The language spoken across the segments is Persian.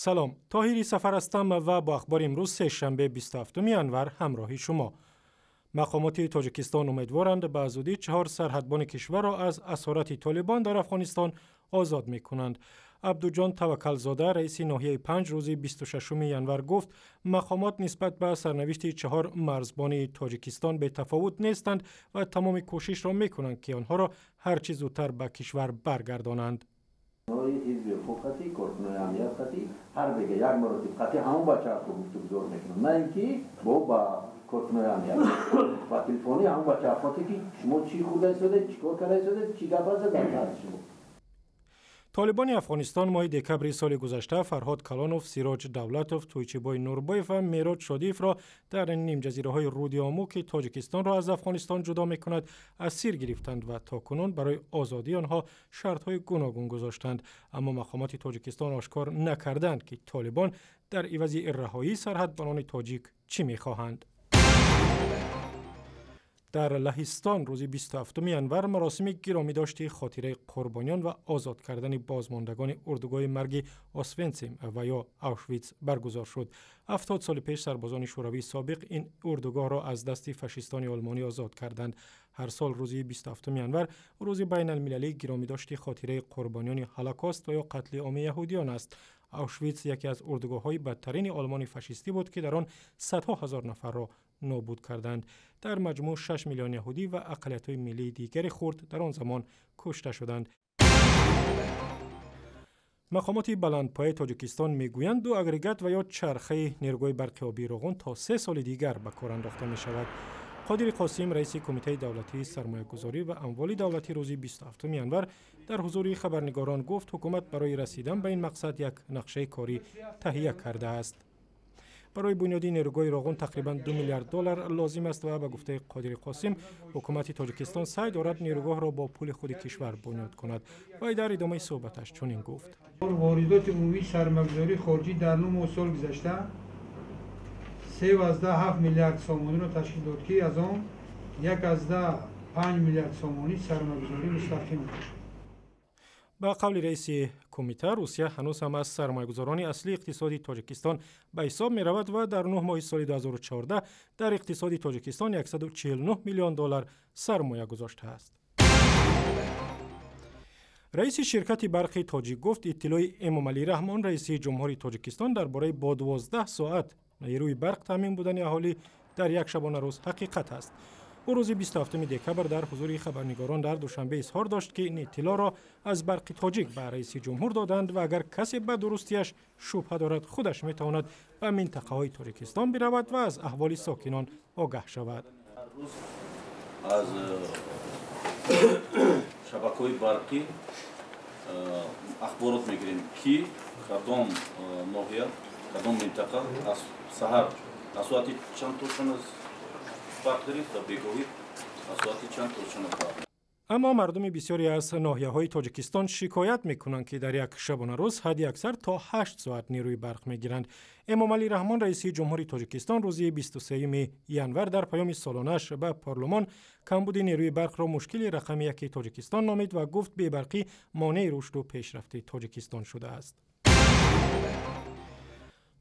سلام، طاهری سفر هستم و با اخبار امروز سه‌شنبه 27 انور همراهی شما. مقامات تاجیکستان امیدوارند به زودی 4 سرحدبان کشور را از اسارت طالبان در افغانستان آزاد می‌کنند. عبدوجان توکلزاده رئیس ناحیه 5 روز 26 انور گفت مقامات نسبت به سرنوشت 4 مرزبان تاجیکستان به تفاوت نیستند و تمام کوشش را می‌کنند که آنها را هر چه زودتر به کشور برگردانند. حزب فوقتی کارکنای امنیت قطعی هر دیگه یک مراتب قطعی همون بچه ها گفتگو میکنن، نه اینکه با کارکنای امنیت و تلفنی همون بچه ها که شما چی خورده شده، چی کار کرده شده، چی گپ است در شما. طالبان افغانستان ماه دکبر سال گذشته فرهاد کلانوف، سیراج دولتوف، تویچیبای نوربایف و میراج شادیف را در نیم جزیره های رودیامو که تاجیکستان را از افغانستان جدا می کند اسیر گرفتند و تاکنون برای آزادی آنها شرط های گوناگون گذاشتند، اما مقامات تاجیکستان آشکار نکردند که طالبان در عوض رهایی سرحدبانان تاجیک چی می خواهند. در لهستان روز 27 انور مراسم گرامی داشته خاطره قربانیان و آزاد کردن بازماندگان اردوگاه مرگ آسونسیم و یا آوشویتس برگزار شد. 70 سال پیش سربازان شوروی سابق این اردوگاه را از دست فاشیستان آلمانی آزاد کردند. هر سال روز 27 انور روز بین المللی گرامی داشته خاطره قربانیان هولوکاست و یا قتل عام یهودیان است. آوشویتس یکی از اردوگاه‌های بدترین آلمان فاشیستی بود که در آن صدها هزار نفر را نابود کردند. در مجموع 6 میلیون یهودی و اقلیت‌های ملی دیگر خرد در آن زمان کشته شدند. مقامات بلندپایه تاجیکستان میگویند 2 اگریگات و یا چرخه نیروی برق آبی روغن تا 3 سال دیگر به کار انداخته می شود. قادر قاسم رئیس کمیته دولتی سرمایه‌گذاری و اموال دولتی روز 27 انور در حضور خبرنگاران گفت حکومت برای رسیدن به این مقصد یک نقشه کاری تهیه کرده است. برای بنیادی نیروگاه روغن تقریباً 2 میلیارد دلار لازم است و به گفته قادر قاسم حکومت تاجیکستان سعی دارد نیروگاه را با پول خود کشور بنیاد کند. و در ادامه صحبتش چنین گفت: واردات عمومی سرمایه‌گذاری خارجی در 9 سال گذشته 3.7 میلیارد سومانی را تشکیل داد که از آن 1.5 میلیارد سومانی سرمایه‌گذاری مستقیم بود. با قول رئیس کمیته روسیه هنوز هم از سرمایه‌گذاران اصلی اقتصادی تاجیکستان به حساب می رود و در 9 ماه سال 2014 در اقتصاد تاجیکستان 149 میلیون دلار سرمایه گذاشته است. رئیس شرکت برق تاجیک گفت اطلاع امامعلی رحمان رئیس جمهوری تاجیکستان درباره با 12 ساعت نیروی برق تامین بودن اهالی در یک شبانه روز حقیقت است. او روز 27 دکبر در حضور خبرنگاران در دوشنبه اظهار داشت که این اطلاع را از برق تاجیک به رئیس جمهور دادند و اگر کسی به درستیش شبهه دارد خودش میتواند به منطقه های تاجیکستان برود و از احوال ساکنان آگاه شود. از شبکه‌های برقی اخبارات میگیریم که کدام ناحیه کدام منطقه از سحر از ساعت چند توشون از برق دارید و بگویید از ساعت چند توشون برق. اما مردم بسیاری از ناحیه‌های تاجیکستان شکایت میکنند که در یک شبانه روز حد اکثر تا 8 ساعت نیروی برق میگیرند. امامعلی رحمان رئیس جمهوری تاجیکستان روز 23 انور در پیام سالانه‌اش به پارلمان کمبود نیروی برق را مشکل رقم 1 تاجیکستان نامید و گفت بی‌برقی مانع رشد و پیشرفت تاجیکستان شده است.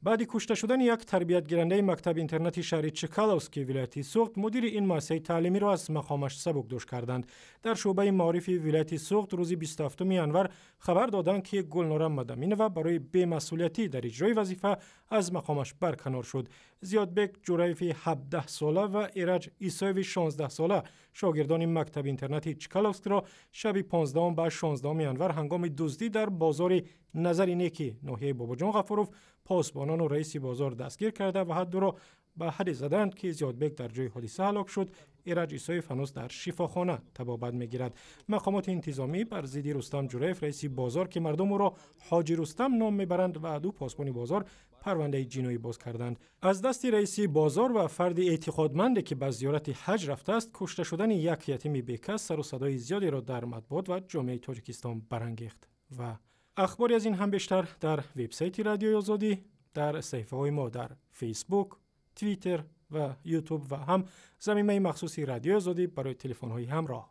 بعد کشته شدن یک تربیتگیرنده مکتب اینترنتی شهر چکالوسکی ولایت سوخت، مدیر این مؤسسه تعلیمی را از مقامش سبکدوش کردند. در شعبه معارف ولایت سوخت روز 27 انور خبر دادند که گلنار مدامینова برای بی‌مسئولیتی در اجرای وظیفه از مقامش برکنار شد. زیادبک جورایف 17 ساله و ایرج ایسایف 16 ساله شاگردان مکتب اینترنتی چکالوسک را شب 15 به 16 انور هنگام دزدی در بازار نظر نیکی ناحیه باباجان غفوروف پاسبانان و رئیس بازار دستگیر کرده و حد را به حد زدند که زیادبک در جای حادثه هلاک شد. ایرج ایسایف هنوز در شفاخانه طبابت میگیرد. مقامات انتظامی بر ضد رستم جورایف رئیس بازار که مردم او را حاجی رستم نام میبرند و دو پاسبان بازار پرونده جنایی باز کردند. از دست رئیس بازار و فرد اعتقادمندی که به زیارت حج رفته است کشته شدن یک یتیم بیکس سر و صدای زیادی را در مطبوعات و جامعه تاجیکستان برانگیخت. و اخباری از این هم بیشتر در وبسایت رادیوی آزادی، در صفحه های ما در فیسبوک، توییتر و یوتیوب و هم زمینه مخصوصی رادیوی آزادی برای تلفن های همراه.